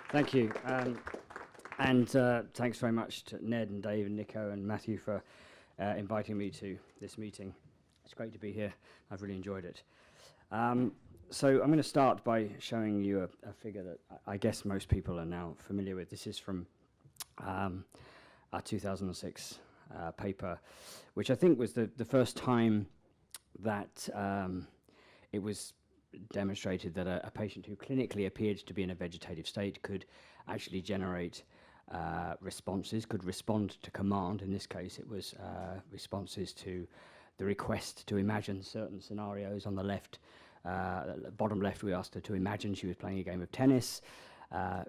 Thank you. And thanks very much to Ned and Dave and Nico and Matthew for inviting me to this meeting. It's great to be here. I've really enjoyed it. So I'm going to start by showing you a figure that I guess most people are now familiar with. This is from our 2006 paper, which I think was the first time that it was demonstrated that a patient who clinically appeared to be in a vegetative state could actually generate responses, could respond to command. In this case, it was responses to the request to imagine certain scenarios. On the left, bottom left, we asked her to imagine she was playing a game of tennis.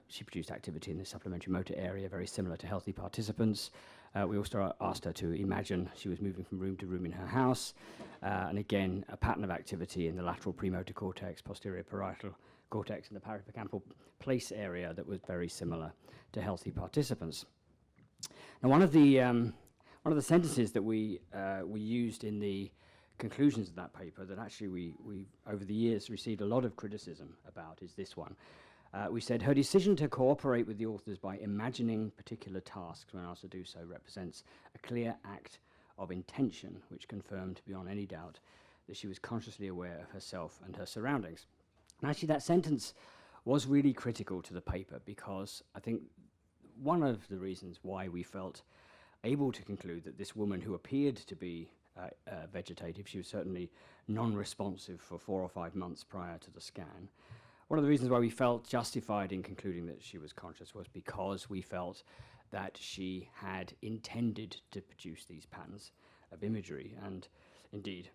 She produced activity in the supplementary motor area, very similar to healthy participants. We also asked her to imagine she was moving from room to room in her house. And again, a pattern of activity in the lateral premotor cortex, posterior parietal cortex, and the parahippocampal place area that was very similar to healthy participants. Now, one of the sentences that we used in the conclusions of that paper that actually we over the years received a lot of criticism about is this one. We said, her decision to cooperate with the authors by imagining particular tasks when asked to do so represents a clear act of intention, which confirmed beyond any doubt that she was consciously aware of herself and her surroundings. And actually that sentence was really critical to the paper, because I think one of the reasons why we felt able to conclude that this woman, who appeared to be vegetative, she was certainly non-responsive for 4 or 5 months prior to the scan. One of the reasons why we felt justified in concluding that she was conscious was because we felt that she had intended to produce these patterns of imagery. And indeed,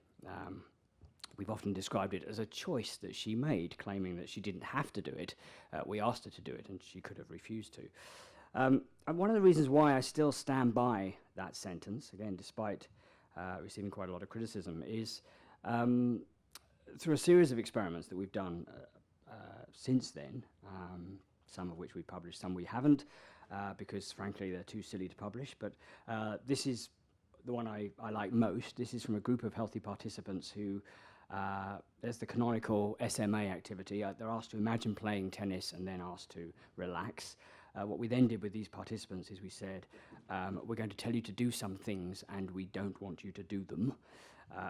we've often described it as a choice that she made, claiming that she didn't have to do it. We asked her to do it, and she could have refused to. And one of the reasons why I still stand by that sentence, again, despite receiving quite a lot of criticism, is through a series of experiments that we've done since then, some of which we published, some we haven't, because frankly they're too silly to publish, but this is the one I like most. This is from a group of healthy participants who, there's the canonical SMA activity. They're asked to imagine playing tennis and then asked to relax. What we then did with these participants is we said, we're going to tell you to do some things and we don't want you to do them.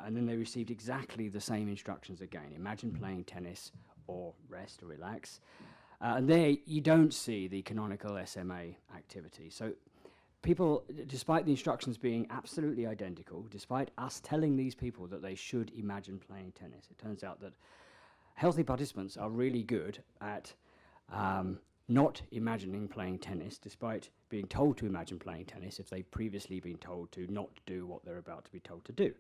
And then they received exactly the same instructions again. Imagine playing tennis or rest or relax. And there you don't see the canonical SMA activity. So people, despite the instructions being absolutely identical, despite us telling these people that they should imagine playing tennis, it turns out that healthy participants are really good at not imagining playing tennis, despite being told to imagine playing tennis if they've previously been told to not do what they're about to be told to do.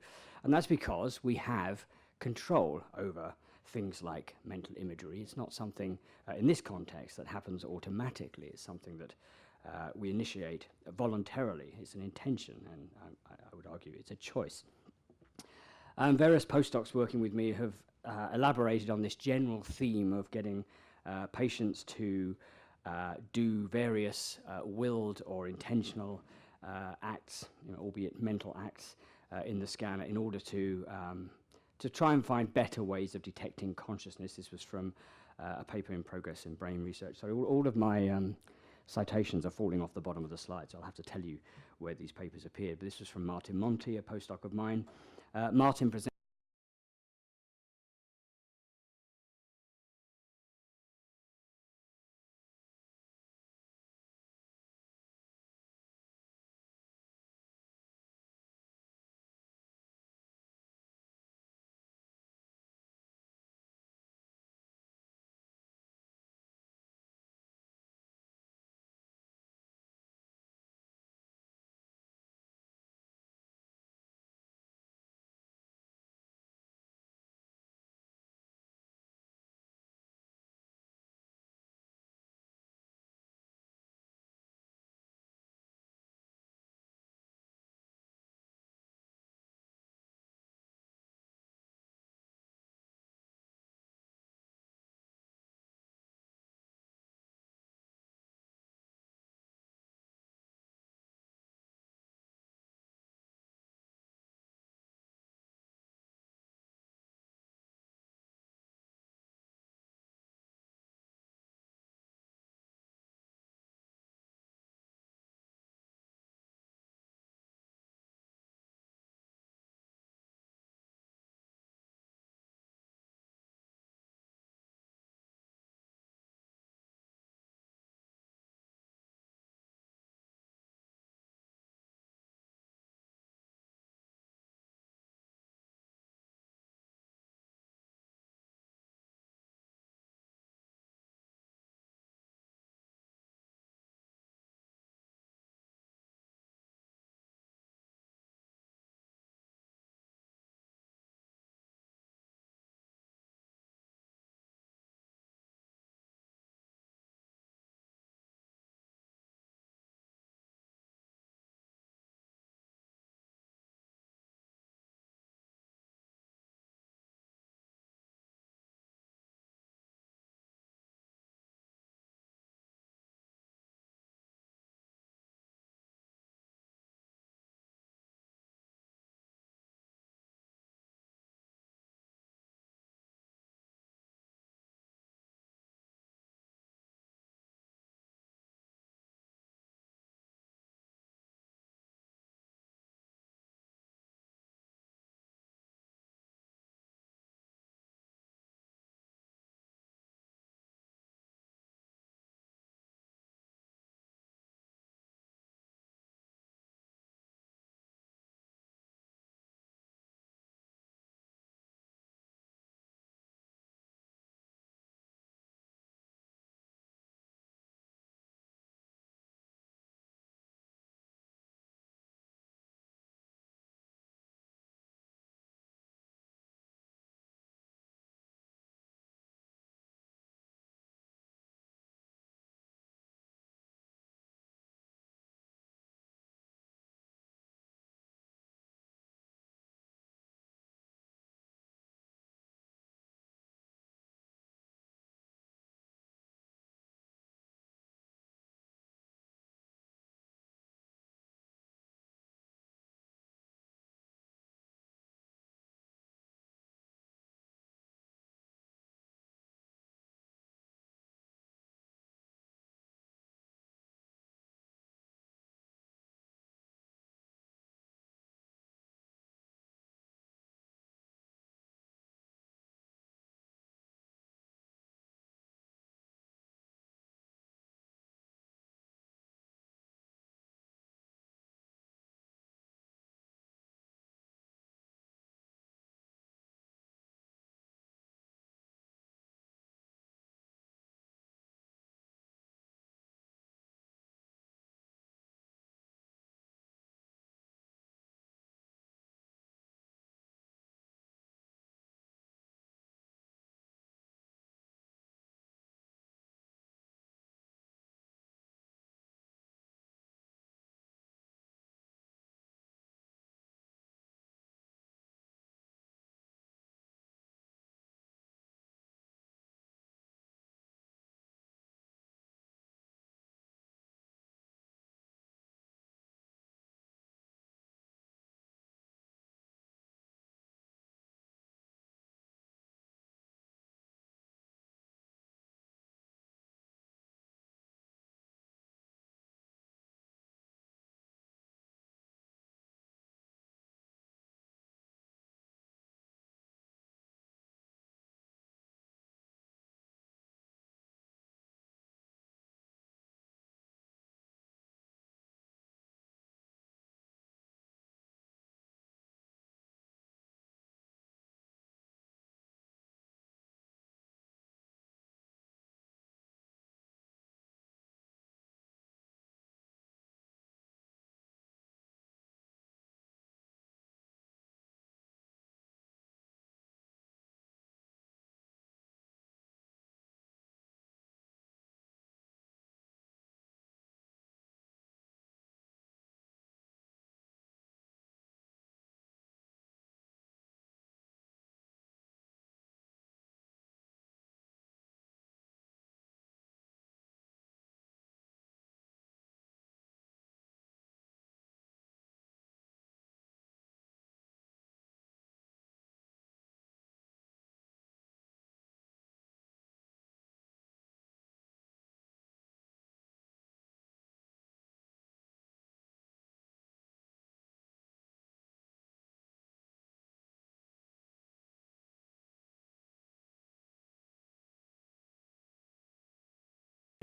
And that's because we have control over things like mental imagery. It's not something in this context that happens automatically. It's something that we initiate voluntarily. It's an intention, and I would argue it's a choice. Various postdocs working with me have elaborated on this general theme of getting patients to do various willed or intentional acts, albeit mental acts, in the scanner in order to try and find better ways of detecting consciousness. This was from a paper in progress in brain research. So all of my citations are falling off the bottom of the slide, so I'll have to tell you where these papers appeared. But this was from Martin Monti, a postdoc of mine. Martin presented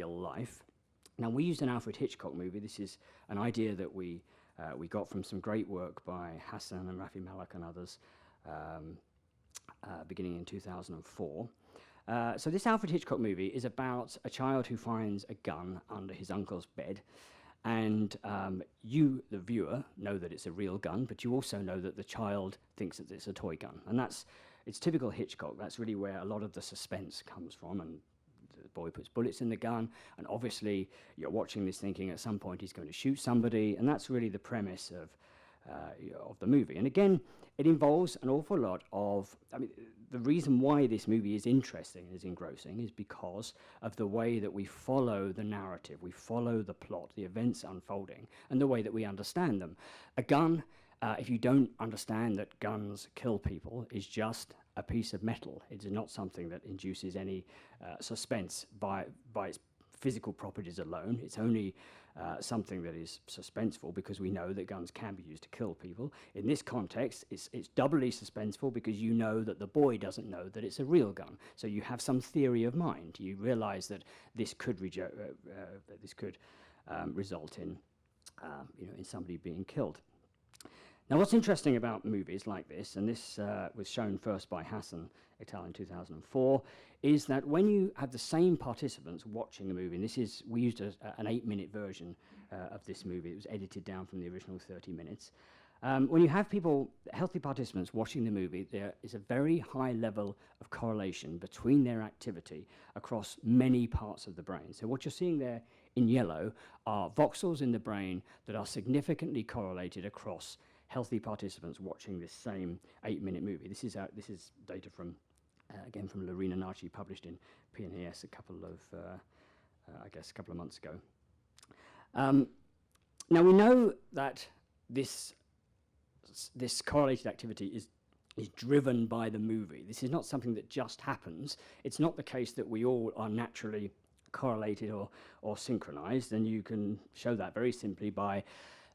real life. Now, we used an Alfred Hitchcock movie. This is an idea that we got from some great work by Hassan and Rafi Malak and others, beginning in 2004. So this Alfred Hitchcock movie is about a child who finds a gun under his uncle's bed, and you, the viewer, know that it's a real gun, but you also know that the child thinks that it's a toy gun. And it's typical Hitchcock. That's really where a lot of the suspense comes from, and the boy puts bullets in the gun, and obviously you're watching this thinking at some point he's going to shoot somebody, and that's really the premise of the movie. And again, it involves an awful lot of, the reason why this movie is interesting and is engrossing is because of the way that we follow the narrative, we follow the plot, the events unfolding, and the way that we understand them. A gun, if you don't understand that guns kill people, is just a piece of metal. It is not something that induces any suspense by its physical properties alone. It's only something that is suspenseful because we know that guns can be used to kill people. In this context, it's doubly suspenseful because you know that the boy doesn't know that it's a real gun. So you have some theory of mind. You realize that this could result in in somebody being killed. Now, what's interesting about movies like this, and this was shown first by Hassan et al. In 2004, is that when you have the same participants watching the movie, and we used an 8-minute version of this movie. It was edited down from the original 30 minutes. When you have healthy participants watching the movie, there is a very high level of correlation between their activity across many parts of the brain. So what you're seeing there in yellow are voxels in the brain that are significantly correlated across healthy participants watching this same 8-minute movie. This is data from, again, from Lorena Narchi, published in PNAS a couple of months ago. Now we know that this correlated activity is driven by the movie. This is not something that just happens. It's not the case that we all are naturally correlated or synchronized, and you can show that very simply by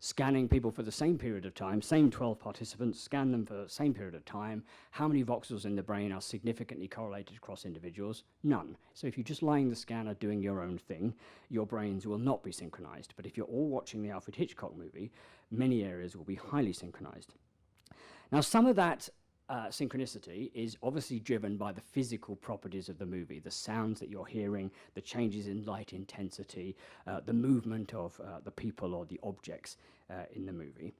scanning people for the same period of time, same 12 participants, scan them for the same period of time. How many voxels in the brain are significantly correlated across individuals? None. So if you're just lying the scanner doing your own thing, your brains will not be synchronized. But if you're all watching the Alfred Hitchcock movie, many areas will be highly synchronized. Now, some of that synchronicity is obviously driven by the physical properties of the movie, the sounds that you're hearing, the changes in light intensity, the movement of the people or the objects in the movie.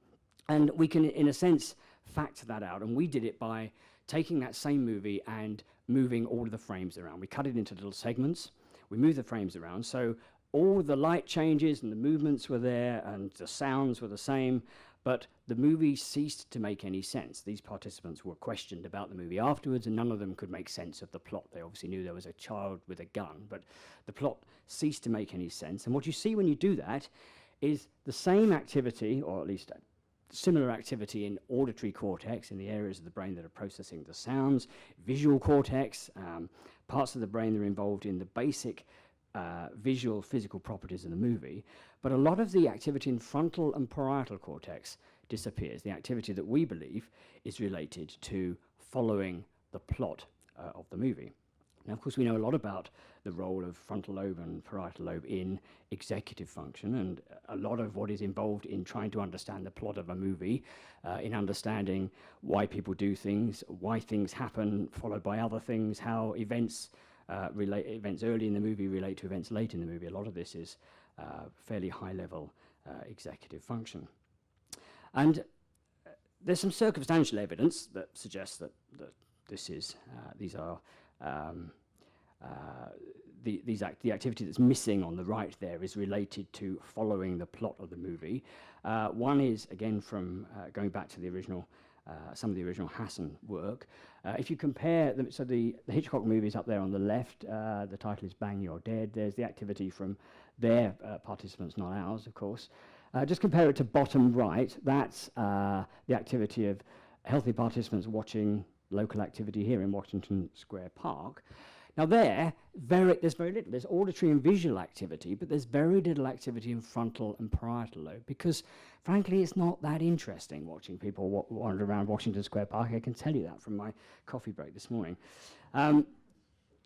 And we can, in a sense, factor that out. And we did it by taking that same movie and moving all of the frames around. We cut it into little segments. We moved the frames around. So all the light changes and the movements were there and the sounds were the same, but the movie ceased to make any sense. These participants were questioned about the movie afterwards, and none of them could make sense of the plot. They obviously knew there was a child with a gun, but the plot ceased to make any sense. And what you see when you do that is the same activity, or at least similar activity in auditory cortex, in the areas of the brain that are processing the sounds, visual cortex, parts of the brain that are involved in the basic visual physical properties of the movie, but a lot of the activity in frontal and parietal cortex disappears. The activity that we believe is related to following the plot of the movie. Now, of course, we know a lot about the role of frontal lobe and parietal lobe in executive function, and a lot of what is involved in trying to understand the plot of a movie, in understanding why people do things, why things happen, followed by other things, how events early in the movie relate to events late in the movie. A lot of this is fairly high-level executive function. And there's some circumstantial evidence that suggests that the activity that's missing on the right there is related to following the plot of the movie. One is, again, from going back to the original some of the original Hassan work. If you compare them, so the Hitchcock movie is up there on the left. The title is Bang You're Dead. There's the activity from their participants, not ours, of course. Just compare it to bottom right. That's the activity of healthy participants watching local activity here in Washington Square Park. Now there's very little. There's auditory and visual activity, but there's very little activity in frontal and parietal lobe because, frankly, it's not that interesting watching people wander around Washington Square Park. I can tell you that from my coffee break this morning.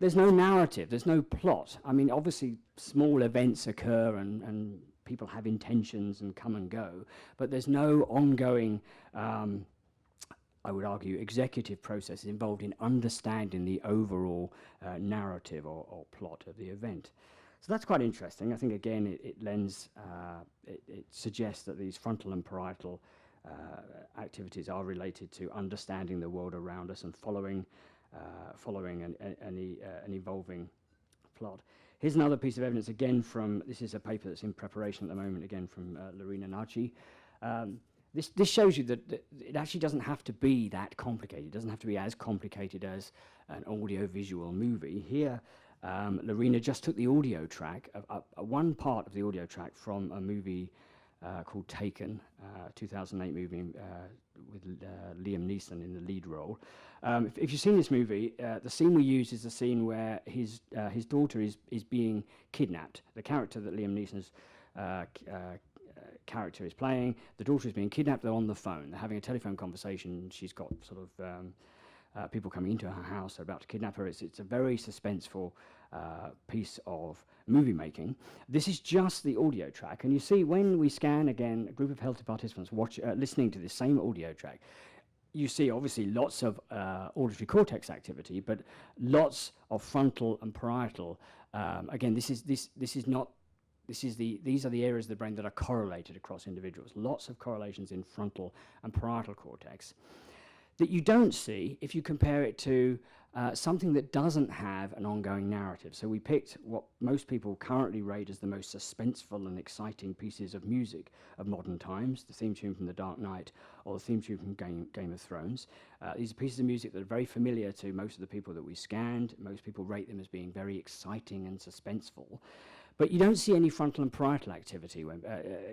there's no narrative, there's no plot. I mean, obviously, small events occur and people have intentions and come and go, but there's no ongoing, I would argue, executive processes involved in understanding the overall narrative or plot of the event. So that's quite interesting. I think, again, it suggests that these frontal and parietal activities are related to understanding the world around us and following an evolving plot. Here's another piece of evidence, again from, this is a paper that's in preparation at the moment, again from Lorena Nagy. This shows you that it actually doesn't have to be that complicated. It doesn't have to be as complicated as an audio-visual movie. Here, Lorena just took the audio track, one part of the audio track from a movie called Taken, 2008 movie with Liam Neeson in the lead role. If you've seen this movie, the scene we use is the scene where his daughter is being kidnapped. The character that Liam Neeson's character is playing, the daughter is being kidnapped. They're on the phone. They're having a telephone conversation. She's got sort of people coming into her house. They're about to kidnap her. It's a very suspenseful piece of movie making. This is just the audio track, and you see when we scan again a group of healthy participants listening to the same audio track, you see obviously lots of auditory cortex activity, but lots of frontal and parietal. Again, these are the areas of the brain that are correlated across individuals. Lots of correlations in frontal and parietal cortex that you don't see if you compare it to something that doesn't have an ongoing narrative. So we picked what most people currently rate as the most suspenseful and exciting pieces of music of modern times, the theme tune from The Dark Knight or the theme tune from Game of Thrones. These are pieces of music that are very familiar to most of the people that we scanned. Most people rate them as being very exciting and suspenseful. But you don't see any frontal and parietal activity, when,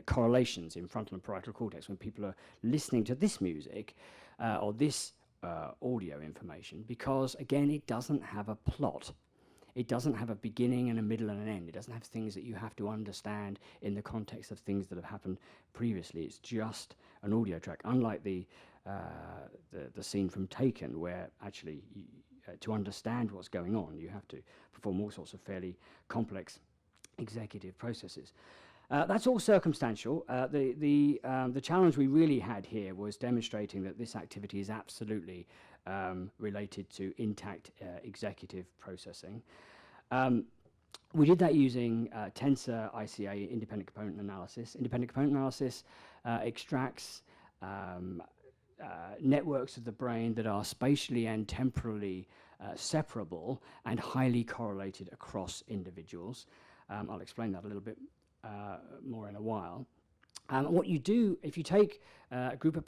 correlations in frontal and parietal cortex when people are listening to this music or this audio information, because, again, it doesn't have a plot. It doesn't have a beginning and a middle and an end. It doesn't have things that you have to understand in the context of things that have happened previously. It's just an audio track, unlike the scene from Taken, where actually to understand what's going on, you have to perform all sorts of fairly complex executive processes. That's all circumstantial. The challenge we really had here was demonstrating that this activity is absolutely related to intact executive processing. We did that using tensor ICA, independent component analysis. Independent component analysis extracts networks of the brain that are spatially and temporally separable and highly correlated across individuals. I'll explain that a little bit more in a while. What you do, if you take a group of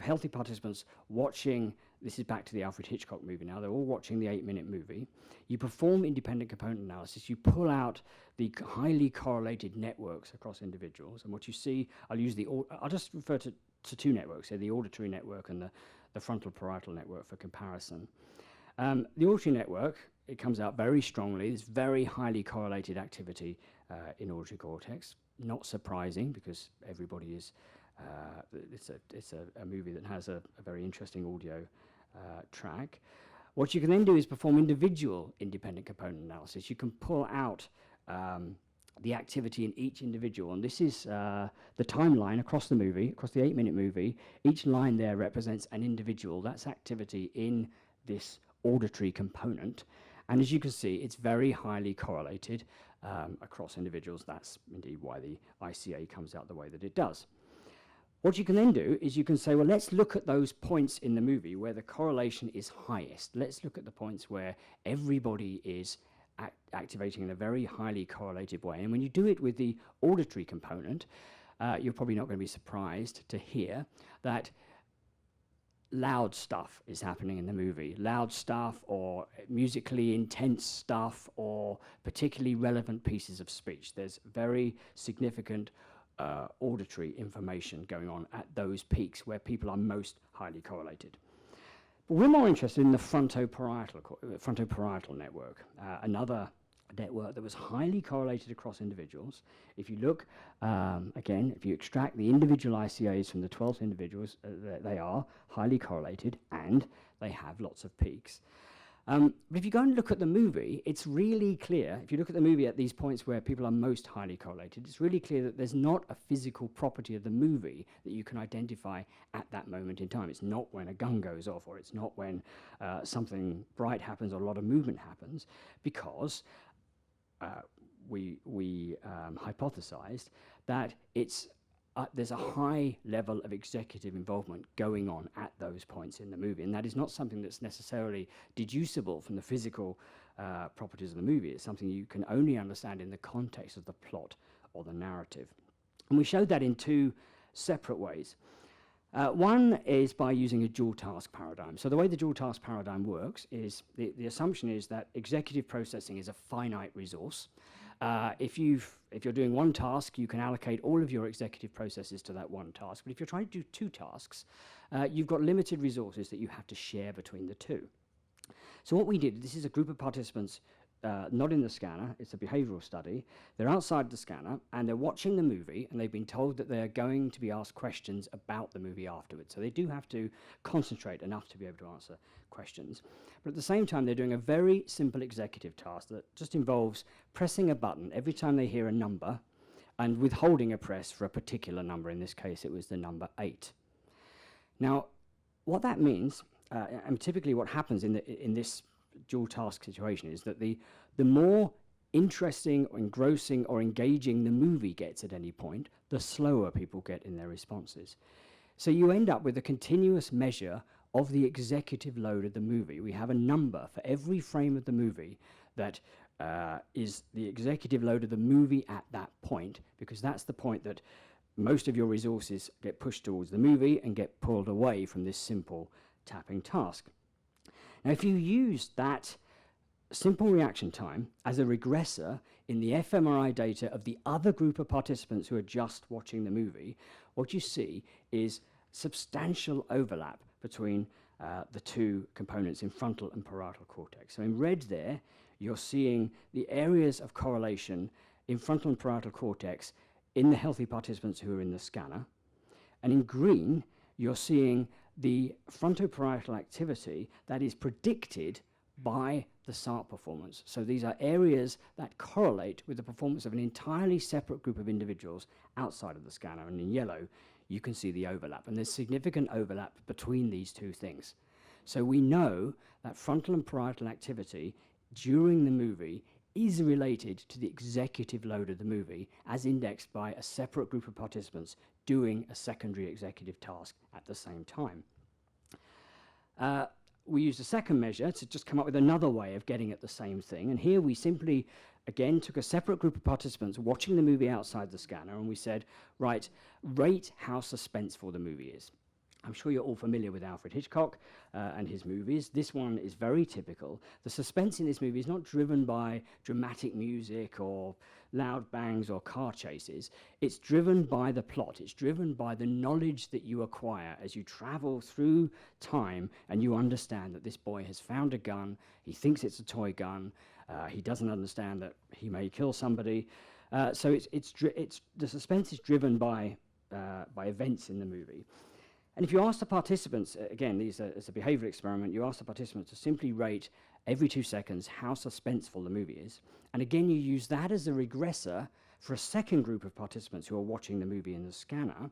healthy participants watching, this is back to the Alfred Hitchcock movie now, they're all watching the 8-minute movie, you perform independent component analysis, you pull out the highly correlated networks across individuals, and what you see, I'll just refer to two networks here, the auditory network and the frontal parietal network for comparison. The auditory network, it comes out very strongly. There's very highly correlated activity in auditory cortex. Not surprising, because everybody is, it's a movie that has a very interesting audio track. What you can then do is perform individual independent component analysis. You can pull out the activity in each individual, and this is the timeline across the movie, across the 8-minute movie. Each line there represents an individual. That's activity in this auditory component. And as you can see, it's very highly correlated across individuals. That's indeed why the ICA comes out the way that it does. What you can then do is you can say, well, let's look at those points in the movie where the correlation is highest. Let's look at the points where everybody is activating in a very highly correlated way. And when you do it with the auditory component, you're probably not going to be surprised to hear that loud stuff is happening in the movie. Loud stuff, or musically intense stuff, or particularly relevant pieces of speech. There's very significant auditory information going on at those peaks where people are most highly correlated. But we're more interested in the frontoparietal network, another network that was highly correlated across individuals. If you look, again, if you extract the individual ICAs from the 12 individuals, they are highly correlated and they have lots of peaks. But if you go and look at the movie, it's really clear, if you look at the movie at these points where people are most highly correlated, it's really clear that there's not a physical property of the movie that you can identify at that moment in time. It's not when a gun goes off, or it's not when something bright happens or a lot of movement happens, because we hypothesized that there's a high level of executive involvement going on at those points in the movie, and that is not something that's necessarily deducible from the physical properties of the movie. It's something you can only understand in the context of the plot or the narrative. And we showed that in two separate ways. One is by using a dual task paradigm. So the way the dual task paradigm works is the assumption is that executive processing is a finite resource. If you're doing one task, you can allocate all of your executive processes to that one task. But if you're trying to do two tasks, you've got limited resources that you have to share between the two. So what we did, this is a group of participants not in the scanner, it's a behavioral study. They're outside the scanner and they're watching the movie, and they've been told that they're going to be asked questions about the movie afterwards. So they do have to concentrate enough to be able to answer questions. But at the same time, they're doing a very simple executive task that just involves pressing a button every time they hear a number and withholding a press for a particular number. In this case, it was the number 8. Now, what that means, and typically what happens in this dual task situation, is that the more interesting or engrossing or engaging the movie gets at any point, the slower people get in their responses. So you end up with a continuous measure of the executive load of the movie. We have a number for every frame of the movie that is the executive load of the movie at that point, because that's the point that most of your resources get pushed towards the movie and get pulled away from this simple tapping task. Now, if you use that simple reaction time as a regressor in the fMRI data of the other group of participants who are just watching the movie, what you see is substantial overlap between the two components in frontal and parietal cortex. So in red there, you're seeing the areas of correlation in frontal and parietal cortex in the healthy participants who are in the scanner. And in green, you're seeing the frontoparietal activity that is predicted by the SART performance. So these are areas that correlate with the performance of an entirely separate group of individuals outside of the scanner. And in yellow, you can see the overlap. And there's significant overlap between these two things. So we know that frontal and parietal activity during the movie is related to the executive load of the movie as indexed by a separate group of participants doing a secondary executive task at the same time. We used a second measure to just come up with another way of getting at the same thing. And here we simply, again, took a separate group of participants watching the movie outside the scanner, and we said, right, rate how suspenseful the movie is. I'm sure you're all familiar with Alfred Hitchcock and his movies. This one is very typical. The suspense in this movie is not driven by dramatic music or loud bangs or car chases. It's driven by the plot. It's driven by the knowledge that you acquire as you travel through time and you understand that this boy has found a gun. He thinks it's a toy gun. He doesn't understand that he may kill somebody. So the suspense is driven by events in the movie. And if you ask the participants, again, it's a behavioral experiment, you ask the participants to simply rate every 2 seconds how suspenseful the movie is. And again, you use that as a regressor for a second group of participants who are watching the movie in the scanner.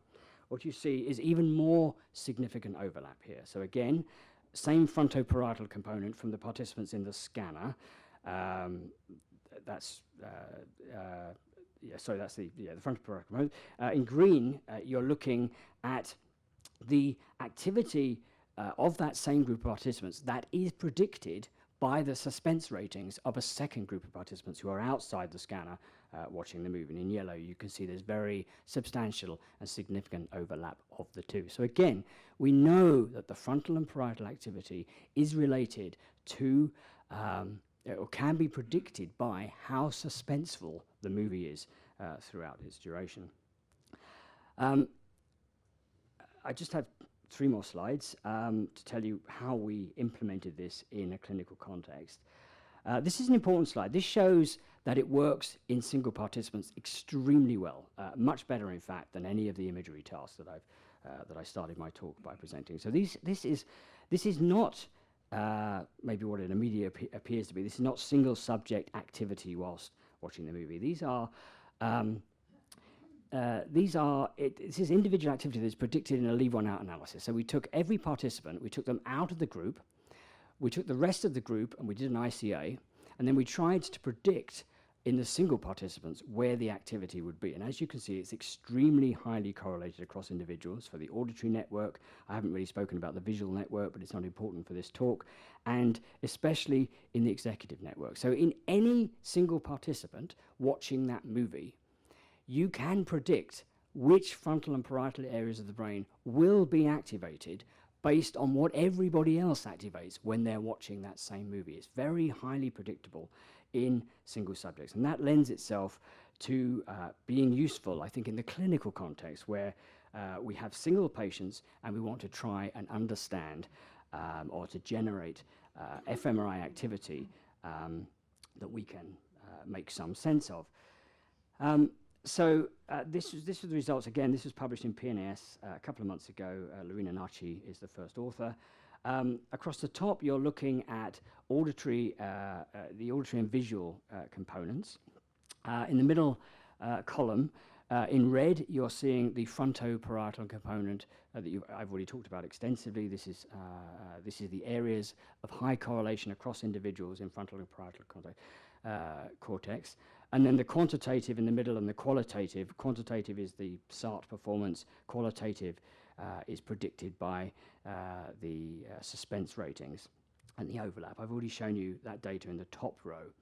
What you see is even more significant overlap here. So again, same frontoparietal component from the participants in the scanner. That's the frontoparietal component. In green, you're looking at the activity of that same group of participants that is predicted by the suspense ratings of a second group of participants who are outside the scanner watching the movie. And in yellow, you can see there's very substantial and significant overlap of the two. So again, we know that the frontal and parietal activity is related to, or can be predicted by how suspenseful the movie is throughout its duration. I just have 3 more slides to tell you how we implemented this in a clinical context. This is an important slide. This shows that it works in single participants extremely well, much better, in fact, than any of the imagery tasks that I started my talk by presenting. So this is not maybe what it immediately appears to be. This is not single subject activity whilst watching the movie. This is individual activity that's predicted in a leave one out analysis. So we took every participant, we took them out of the group, we took the rest of the group and we did an ICA, and then we tried to predict in the single participants where the activity would be. And as you can see, it's extremely highly correlated across individuals. For the auditory network, I haven't really spoken about the visual network, but it's not important for this talk, and especially in the executive network. So in any single participant watching that movie, you can predict which frontal and parietal areas of the brain will be activated based on what everybody else activates when they're watching that same movie. It's very highly predictable in single subjects, and that lends itself to being useful, I think, in the clinical context where we have single patients and we want to try and understand or to generate fMRI activity that we can make some sense of. This was the results. Again, this was published in PNAS a couple of months ago. Lorena Nachi is the first author. Across the top, you're looking at auditory, the auditory and visual components. In the middle column, in red, you're seeing the frontoparietal component that I've already talked about extensively. This is the areas of high correlation across individuals in frontal and parietal cortex. And then the quantitative in the middle and the qualitative. Quantitative is the SART performance. Qualitative is predicted by the suspense ratings and the overlap. I've already shown you that data in the top row.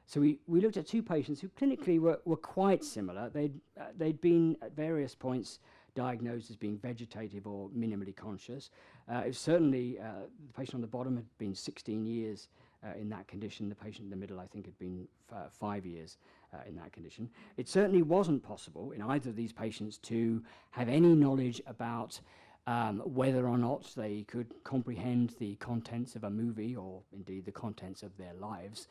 So we looked at two patients who clinically were quite similar. They'd been at various points diagnosed as being vegetative or minimally conscious. It was certainly, the patient on the bottom had been 16 years in that condition. The patient in the middle, I think, had been 5 years in that condition. It certainly wasn't possible in either of these patients to have any knowledge about whether or not they could comprehend the contents of a movie or indeed the contents of their lives,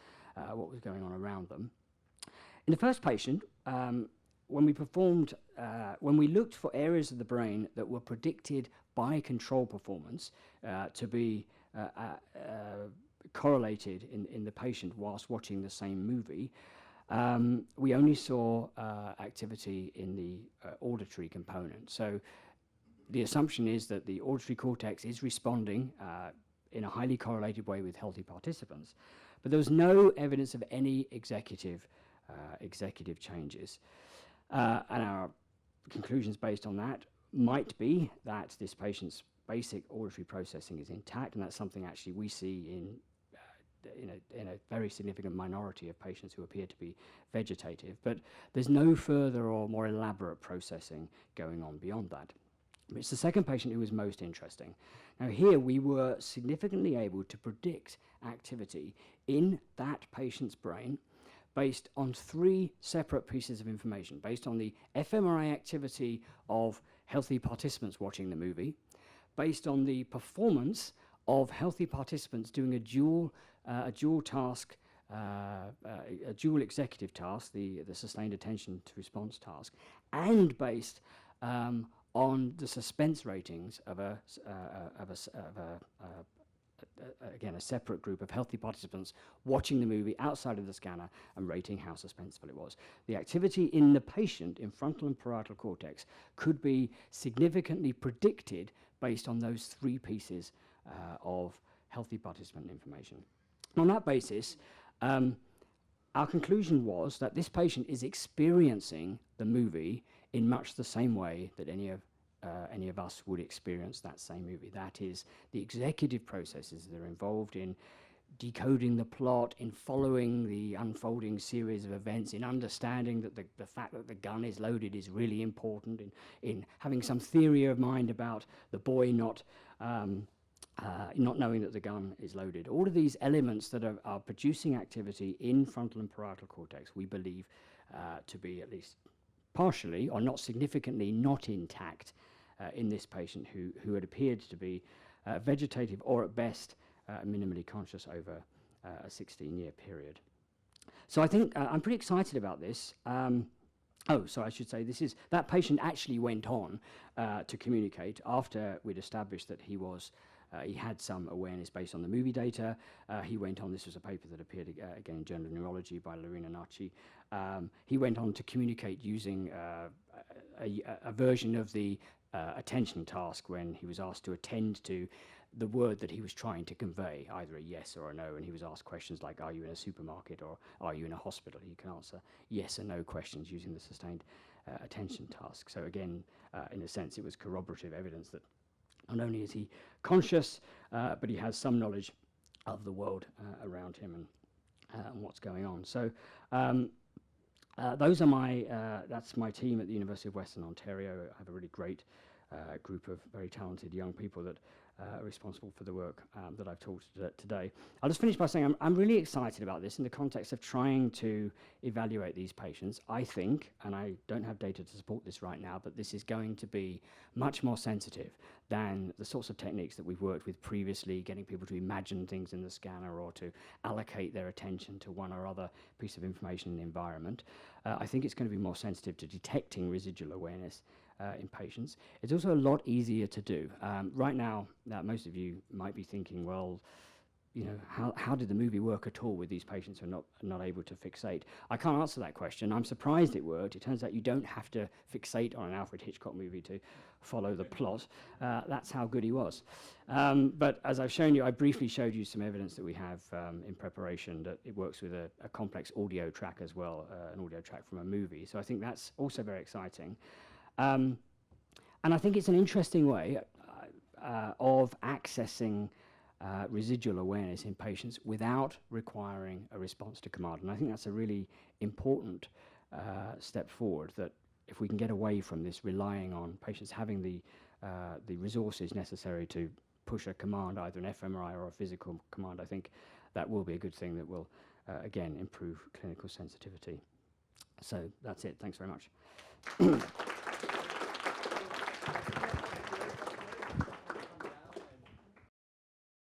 what was going on around them. In the first patient, when we looked for areas of the brain that were predicted by control performance to be correlated in the patient whilst watching the same movie, we only saw activity in the auditory component. So the assumption is that the auditory cortex is responding in a highly correlated way with healthy participants, but there was no evidence of any executive changes. And our conclusions based on that might be that this patient's basic auditory processing is intact, and that's something actually we see in a very significant minority of patients who appear to be vegetative, but there's no further or more elaborate processing going on beyond that. It's the second patient who was most interesting. Now here we were significantly able to predict activity in that patient's brain based on 3 separate pieces of information, based on the fMRI activity of healthy participants watching the movie, based on the performance of healthy participants doing a dual task, a dual executive task, the sustained attention to response task, and based on the suspense ratings of again, a separate group of healthy participants watching the movie outside of the scanner and rating how suspenseful it was. The activity in the patient in frontal and parietal cortex could be significantly predicted based on those 3 pieces of healthy participant information. On that basis, our conclusion was that this patient is experiencing the movie in much the same way that any of us would experience that same movie. That is, the executive processes that are involved in decoding the plot, in following the unfolding series of events, in understanding that the fact that the gun is loaded is really important, in having some theory of mind about the boy not knowing that the gun is loaded. All of these elements that are producing activity in frontal and parietal cortex, we believe to be at least partially or not significantly not intact in this patient who had appeared to be vegetative or at best minimally conscious over a 16-year period. So I think I'm pretty excited about this. So I should say that patient actually went on to communicate after we'd established that he was He had some awareness based on the movie data. He went on, this was a paper that appeared again in Journal of Neurology by Lorena Nachi. He went on to communicate using a version of the attention task when he was asked to attend to the word that he was trying to convey, either a yes or a no, and he was asked questions like, are you in a supermarket or are you in a hospital? You can answer yes or no questions using the sustained attention task. So again, in a sense, it was corroborative evidence that not only is he conscious, but he has some knowledge of the world around him and what's going on. So those are that's my team at the University of Western Ontario. I have a really great group of very talented young people that are responsible for the work that I've talked today. I'll just finish by saying I'm really excited about this in the context of trying to evaluate these patients. I think, and I don't have data to support this right now, but this is going to be much more sensitive than the sorts of techniques that we've worked with previously, getting people to imagine things in the scanner or to allocate their attention to one or other piece of information in the environment. I think it's going to be more sensitive to detecting residual awareness in patients. It's also a lot easier to do. Right now, most of you might be thinking, well, you know, how did the movie work at all with these patients who are not able to fixate? I can't answer that question. I'm surprised it worked. It turns out you don't have to fixate on an Alfred Hitchcock movie to follow the plot. That's how good he was. But as I've shown you, I briefly showed you some evidence that we have in preparation that it works with a complex audio track as well, an audio track from a movie. So I think that's also very exciting. And I think it's an interesting way of accessing residual awareness in patients without requiring a response to command. And I think that's a really important step forward, that if we can get away from this relying on patients having the resources necessary to push a command, either an fMRI or a physical command, I think that will be a good thing that will, again, improve clinical sensitivity. So that's it. Thanks very much.